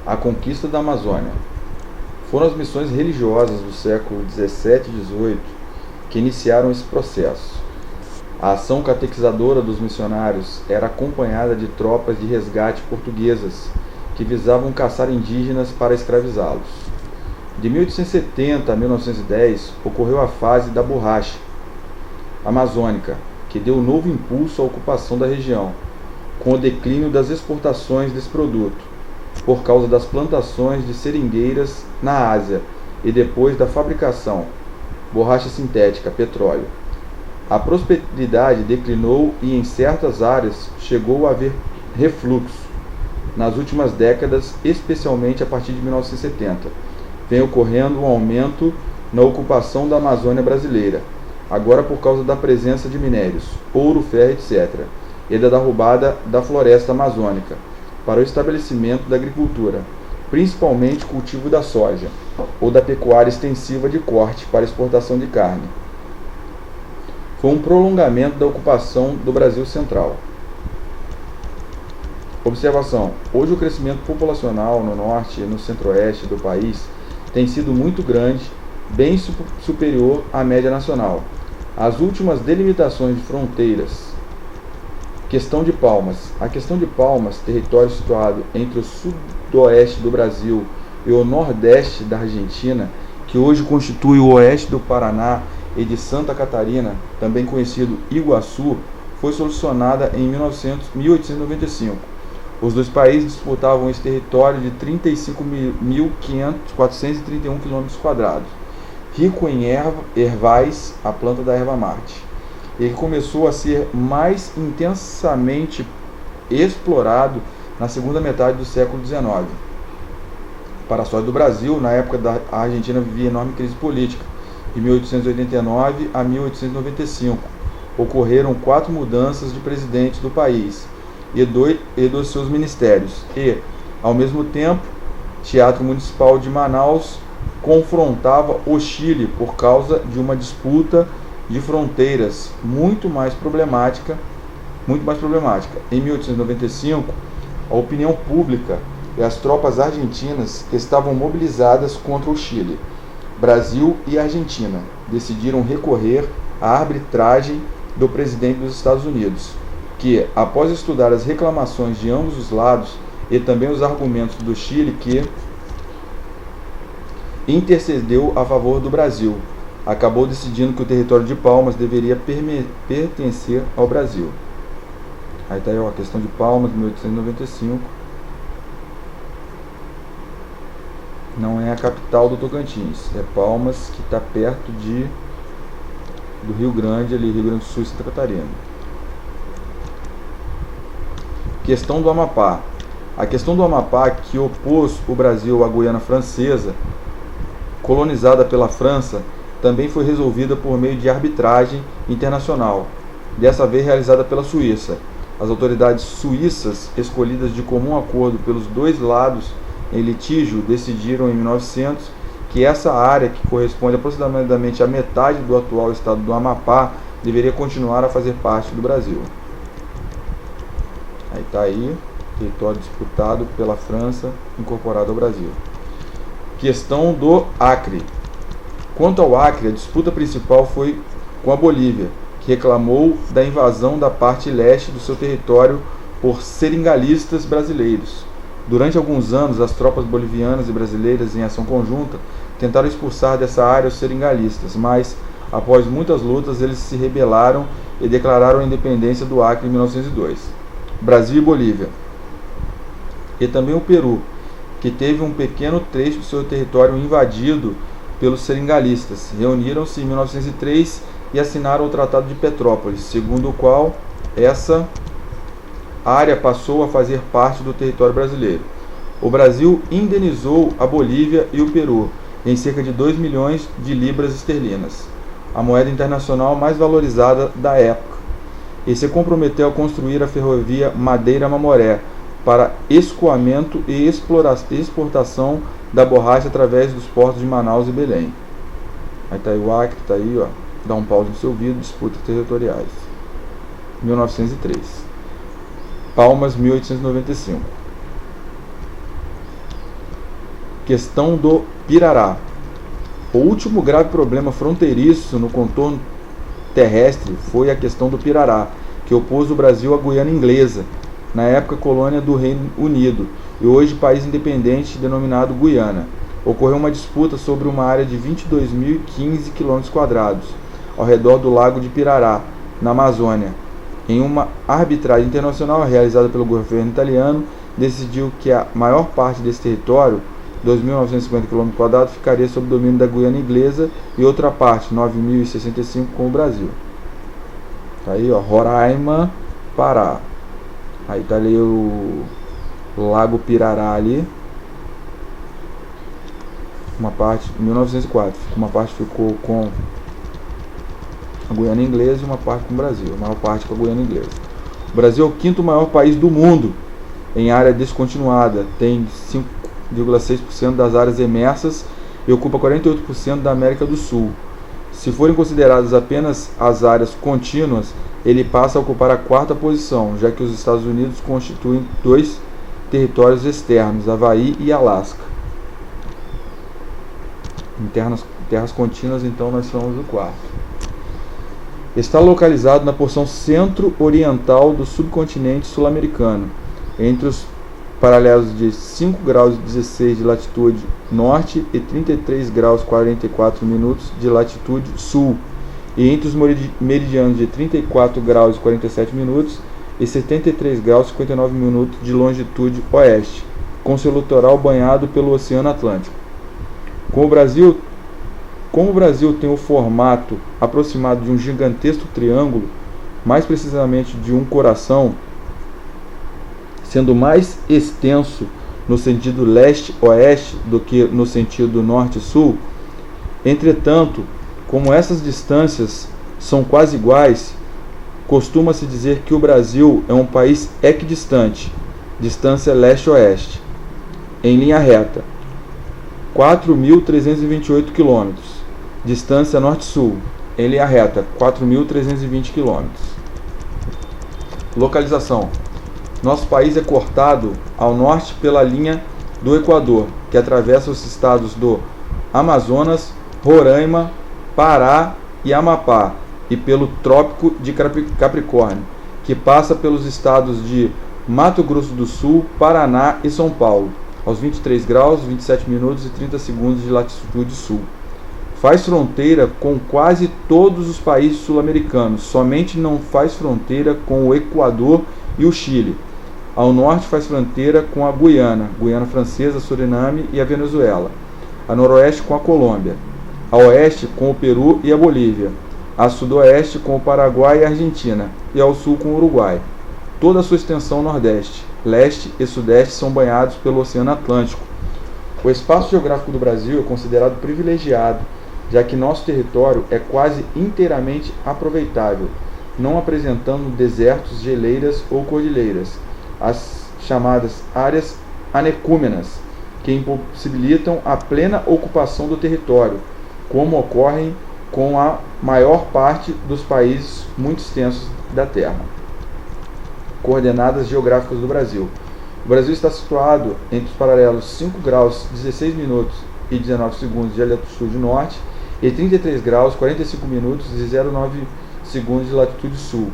A conquista da Amazônia. Foram as missões religiosas do século XVII e XVIII que iniciaram esse processo. A ação catequizadora dos missionários era acompanhada de tropas de resgate portuguesas que visavam caçar indígenas para escravizá-los. De 1870 a 1910 ocorreu a fase da borracha amazônica, que deu novo impulso à ocupação da região, com o declínio das exportações desse produto, por causa das plantações de seringueiras na Ásia e depois da fabricação, borracha sintética, petróleo. A prosperidade declinou e em certas áreas chegou a haver refluxo. Nas últimas décadas, especialmente a partir de 1970, vem ocorrendo um aumento na ocupação da Amazônia brasileira, agora por causa da presença de minérios, ouro, ferro, etc., e da derrubada da floresta amazônica, para o estabelecimento da agricultura, principalmente o cultivo da soja, ou da pecuária extensiva de corte para exportação de carne. Foi um prolongamento da ocupação do Brasil Central. Observação: hoje o crescimento populacional no norte e no centro-oeste do país tem sido muito grande, bem superior à média nacional. As últimas delimitações de fronteiras. Questão de Palmas. A questão de Palmas, território situado entre o sudoeste do Brasil e o nordeste da Argentina, que hoje constitui o oeste do Paraná e de Santa Catarina, também conhecido Iguaçu, foi solucionada em 1895. Os dois países disputavam esse território de 35.431 km², rico em ervais, a planta da erva mate. Ele começou a ser mais intensamente explorado na segunda metade do século XIX. Para a sorte do Brasil, na época a Argentina vivia enorme crise política. De 1889 a 1895, ocorreram 4 mudanças de presidente do país e dos seus ministérios. E, ao mesmo tempo, o Teatro Municipal de Manaus confrontava o Chile por causa de uma disputa de fronteiras muito mais problemática. Em 1895, a opinião pública e as tropas argentinas estavam mobilizadas contra o Chile. Brasil e Argentina decidiram recorrer à arbitragem do presidente dos Estados Unidos, que, após estudar as reclamações de ambos os lados e também os argumentos do Chile, que intercedeu a favor do Brasil, acabou decidindo que o território de Palmas deveria pertencer ao Brasil. Aí está aí a questão de Palmas, 1895. Não é a capital do Tocantins, é Palmas, que está perto do Rio Grande, ali, Rio Grande do Sul e Santa Catarina. Questão do Amapá. A questão do Amapá, que opôs o Brasil à Guiana Francesa, colonizada pela França, também foi resolvida por meio de arbitragem internacional, dessa vez realizada pela Suíça. As autoridades suíças, escolhidas de comum acordo pelos dois lados em litígio, decidiram em 1900 que essa área, que corresponde aproximadamente à metade do atual estado do Amapá, deveria continuar a fazer parte do Brasil. Aí está aí, território disputado pela França, incorporado ao Brasil. Questão do Acre. Quanto ao Acre, a disputa principal foi com a Bolívia, que reclamou da invasão da parte leste do seu território por seringalistas brasileiros. Durante alguns anos, as tropas bolivianas e brasileiras, em ação conjunta, tentaram expulsar dessa área os seringalistas, mas, após muitas lutas, eles se rebelaram e declararam a independência do Acre em 1902. Brasil e Bolívia. E também o Peru, que teve um pequeno trecho do seu território invadido pelos seringalistas. Reuniram-se em 1903 e assinaram o Tratado de Petrópolis, segundo o qual essa área passou a fazer parte do território brasileiro. O Brasil indenizou a Bolívia e o Peru em cerca de 2 milhões de libras esterlinas, a moeda internacional mais valorizada da época, e se comprometeu a construir a ferrovia Madeira-Mamoré para escoamento e exportação da borracha através dos portos de Manaus e Belém. Aí está aí o Acre, está aí, ó. Dá um pause no seu vídeo, disputas territoriais. 1903. Palmas, 1895. Questão do Pirará. O último grave problema fronteiriço no contorno terrestre foi a questão do Pirará, que opôs o Brasil à Guiana Inglesa, na época colônia do Reino Unido, e hoje país independente denominado Guiana. Ocorreu uma disputa sobre uma área de 22.015 km², ao redor do lago de Pirará, na Amazônia. Em uma arbitragem internacional realizada pelo governo italiano, decidiu que a maior parte desse território, 2.950 km², ficaria sob domínio da Guiana Inglesa e outra parte, 9.065, com o Brasil. Tá aí, ó, Roraima, Pará. Aí tá ali o Lago Pirará ali. Uma parte, 1904, uma parte ficou com a Guiana Inglesa e uma parte com o Brasil, a maior parte com a Guiana Inglesa. O Brasil é o quinto maior país do mundo em área descontinuada, tem 5,6% das áreas emersas e ocupa 48% da América do Sul. Se forem consideradas apenas as áreas contínuas, ele passa a ocupar a quarta posição, já que os Estados Unidos constituem dois territórios externos, Havaí e Alasca. Em terras contínuas, então, nós somos o quarto. Está localizado na porção centro-oriental do subcontinente sul-americano, entre os paralelos de 5 graus e 16 de latitude norte e 33 graus 44 minutos de latitude sul, e entre os meridianos de 34 graus e 47 minutos e 73 graus e 59 minutos de longitude oeste, com seu litoral banhado pelo Oceano Atlântico. Como o Brasil tem o formato aproximado de um gigantesco triângulo, mais precisamente de um coração, sendo mais extenso no sentido leste-oeste do que no sentido norte-sul, entretanto, como essas distâncias são quase iguais, costuma-se dizer que o Brasil é um país equidistante, distância leste-oeste, em linha reta, 4.328 km, distância norte-sul, em linha reta, 4.320 km. Localização. Nosso país é cortado ao norte pela linha do Equador, que atravessa os estados do Amazonas, Roraima, Pará e Amapá, e pelo Trópico de Capricórnio, que passa pelos estados de Mato Grosso do Sul, Paraná e São Paulo, aos 23 graus, 27 minutos e 30 segundos de latitude sul. Faz fronteira com quase todos os países sul-americanos, somente não faz fronteira com o Equador e o Chile. Ao norte faz fronteira com a Guiana, Guiana Francesa, Suriname e a Venezuela. A noroeste com a Colômbia. A oeste com o Peru e a Bolívia. A sudoeste com o Paraguai e a Argentina. E ao sul com o Uruguai. Toda a sua extensão nordeste, leste e sudeste são banhados pelo Oceano Atlântico. O espaço geográfico do Brasil é considerado privilegiado, já que nosso território é quase inteiramente aproveitável, não apresentando desertos, geleiras ou cordilheiras, as chamadas áreas anecúmenas, que impossibilitam a plena ocupação do território, como ocorrem com a maior parte dos países muito extensos da Terra. Coordenadas geográficas do Brasil. O Brasil está situado entre os paralelos 5 graus 16 minutos e 19 segundos de latitude norte e 33 graus 45 minutos e 09 segundos de latitude sul,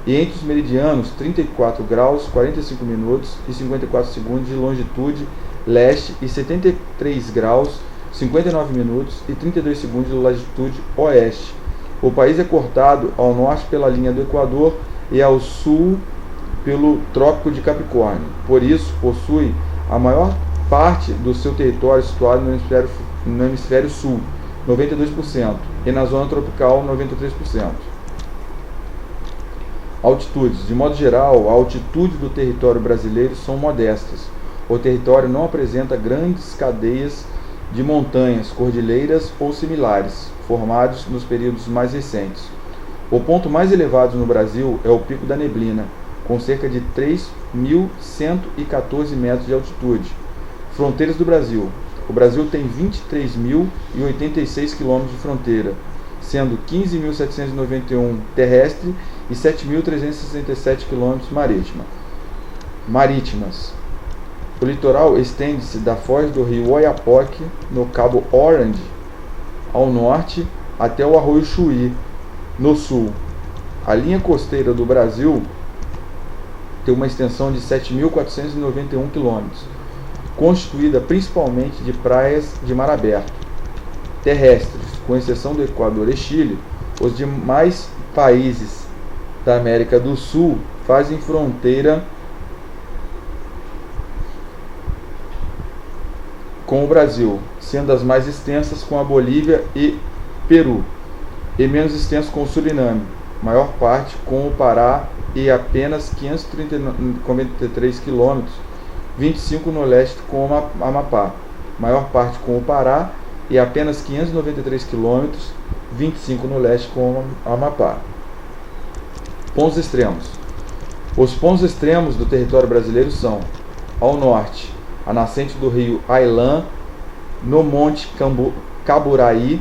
e entre os meridianos 34 graus 45 minutos e 54 segundos de longitude leste e 73 graus 59 minutos e 32 segundos de latitude oeste. O país é cortado ao norte pela linha do Equador e ao sul pelo Trópico de Capricórnio. Por isso, possui a maior parte do seu território situado no hemisfério sul, 92%, e na zona tropical, 93%. Altitudes. De modo geral, a altitude do território brasileiro são modestas. O território não apresenta grandes cadeias de montanhas, cordilheiras ou similares, formados nos períodos mais recentes. O ponto mais elevado no Brasil é o Pico da Neblina, com cerca de 3.114 metros de altitude. Fronteiras do Brasil. O Brasil tem 23.086 km de fronteira, sendo 15.791 terrestre e 7.367 km marítimas. O litoral estende-se da foz do rio Oiapoque, no Cabo Orange, ao norte, até o Arroio Chuí, no sul. A linha costeira do Brasil tem uma extensão de 7.491 km, constituída principalmente de praias de mar aberto, terrestres, com exceção do Equador e Chile. Os demais países da América do Sul fazem fronteira com o Brasil, sendo as mais extensas com a Bolívia e Peru, e menos extensas com o Suriname, maior parte com o Pará e apenas 593 km, 25 no leste com o Amapá, maior parte com o Pará e apenas 593 km, 25 no leste com o Amapá. Pontos extremos. Os pontos extremos do território brasileiro são: ao norte, a nascente do rio Ailã, no Monte Caburaí,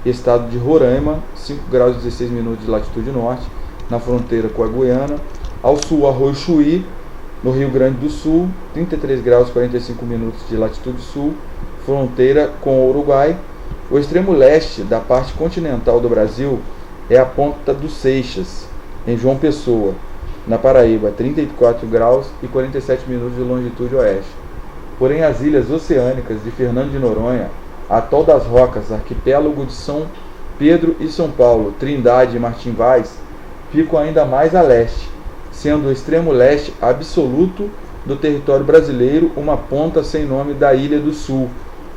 estado de Roraima, 5 graus e 16 minutos de latitude norte, na fronteira com a Guiana. Ao sul, Arroio Chuí, no Rio Grande do Sul, 33 graus e 45 minutos de latitude sul, fronteira com o Uruguai. O extremo leste da parte continental do Brasil é a Ponta dos Seixas, em João Pessoa, na Paraíba, 34 graus e 47 minutos de longitude oeste. Porém, as ilhas oceânicas de Fernando de Noronha, Atol das Rocas, Arquipélago de São Pedro e São Paulo, Trindade e Martim Vaz ficam ainda mais a leste, sendo o extremo leste absoluto do território brasileiro uma ponta sem nome da Ilha do Sul,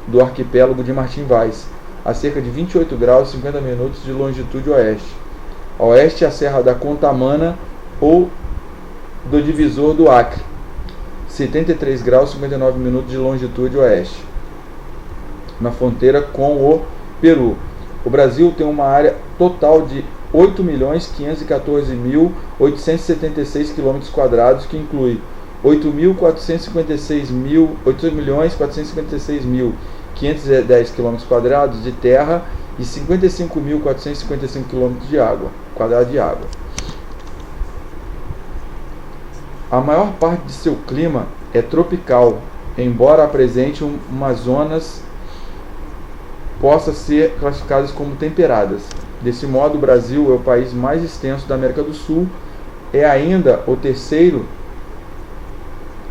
do arquipélago de Martim Vaz, a cerca de 28 graus e 50 minutos de longitude oeste. A oeste, a Serra da Contamana ou do Divisor do Acre, 73 graus e 59 minutos de longitude oeste, na fronteira com o Peru. O Brasil tem uma área total de 8.514.876 km², que inclui 8.456.510 km² de terra e 55.455 km de água, quadrada de água. A maior parte de seu clima é tropical, embora apresente umas zonas possam ser classificadas como temperadas. Desse modo, o Brasil é o país mais extenso da América do Sul, é ainda o terceiro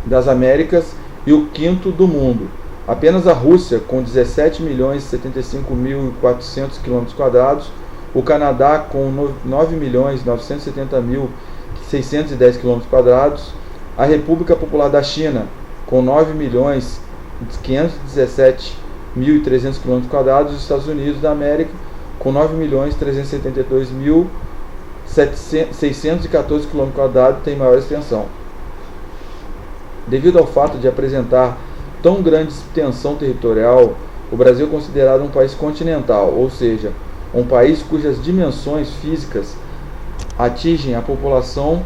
das Américas e o quinto do mundo. Apenas a Rússia, com 17.075.400 km², o Canadá, com 9.970.610 km², a República Popular da China, com 9.517.300 km², os Estados Unidos da América, com 9.372.614 km², tem maior extensão. Devido ao fato de apresentar tão grande extensão territorial, o Brasil é considerado um país continental, ou seja, um país cujas dimensões físicas atingem a proporção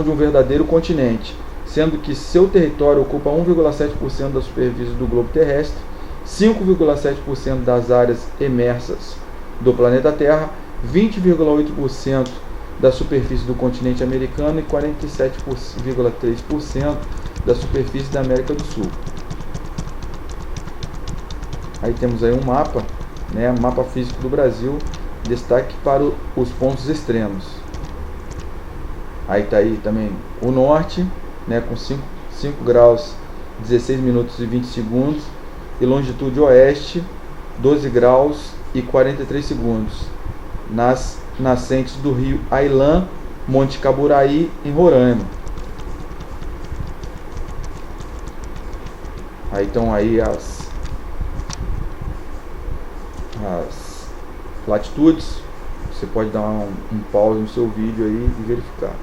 de um verdadeiro continente, sendo que seu território ocupa 1,7% da superfície do globo terrestre, 5,7% das áreas emersas do planeta Terra, 20,8% da superfície do continente americano e 47,3% da superfície da América do Sul. Aí temos aí um mapa, né, mapa físico do Brasil, destaque para os pontos extremos. Aí está aí também o norte, né, com 5 graus 16 minutos e 20 segundos, e longitude oeste 12 graus e 43 segundos, nas nascentes do rio Ailã, Monte Caburaí, em Roraima. Aí estão aí as latitudes. Você pode dar um pause no seu vídeo aí e verificar.